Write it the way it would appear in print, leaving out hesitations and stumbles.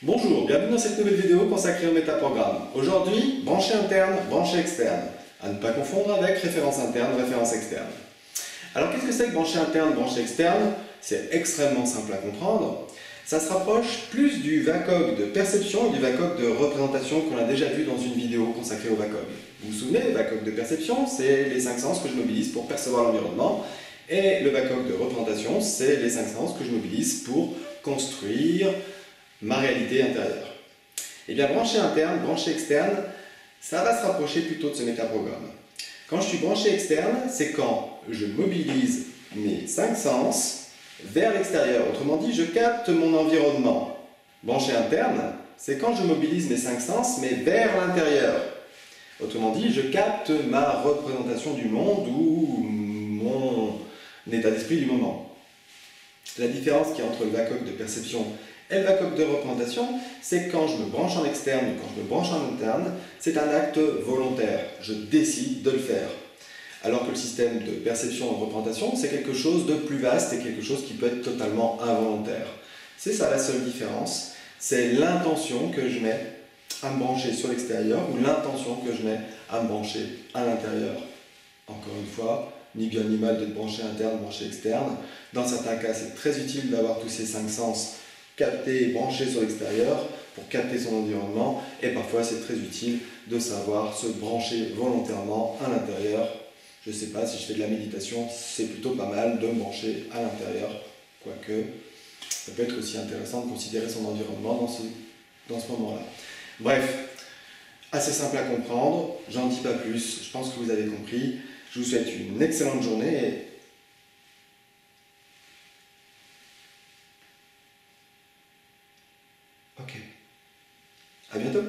Bonjour, bienvenue dans cette nouvelle vidéo consacrée au métaprogramme. Aujourd'hui, branchée interne, branchée externe. À ne pas confondre avec référence interne, référence externe. Alors qu'est-ce que c'est que branchée interne, branchée externe? C'est extrêmement simple à comprendre. Ça se rapproche plus du VACOG de perception et du VACOG de représentation qu'on a déjà vu dans une vidéo consacrée au VACOG. Vous vous souvenez, le VACOG de perception, c'est les 5 sens que je mobilise pour percevoir l'environnement. Et le VACOG de représentation, c'est les 5 sens que je mobilise pour construire ma réalité intérieure. Et bien branché interne, branché externe, ça va se rapprocher plutôt de ce métaprogramme. Quand je suis branché externe, c'est quand je mobilise mes 5 sens vers l'extérieur. Autrement dit, je capte mon environnement. Branché interne, c'est quand je mobilise mes 5 sens, mais vers l'intérieur. Autrement dit, je capte ma représentation du monde ou mon état d'esprit du moment. La différence qu'il y a entre le VACOG de perception et le VACOG de représentation, c'est que quand je me branche en externe ou quand je me branche en interne, c'est un acte volontaire. Je décide de le faire. Alors que le système de perception et de représentation, c'est quelque chose de plus vaste et quelque chose qui peut être totalement involontaire. C'est ça la seule différence. C'est l'intention que je mets à me brancher sur l'extérieur ou l'intention que je mets à me brancher à l'intérieur. Encore une fois, ni bien ni mal d'être branché interne, branché externe. Dans certains cas, c'est très utile d'avoir tous ces 5 sens captés et branchés sur l'extérieur pour capter son environnement. Et parfois, c'est très utile de savoir se brancher volontairement à l'intérieur. Je ne sais pas, si je fais de la méditation, c'est plutôt pas mal de me brancher à l'intérieur. Quoique, ça peut être aussi intéressant de considérer son environnement dans ce moment-là. Bref, assez simple à comprendre, j'en dis pas plus, je pense que vous avez compris. Je vous souhaite une excellente journée. Ok. À bientôt.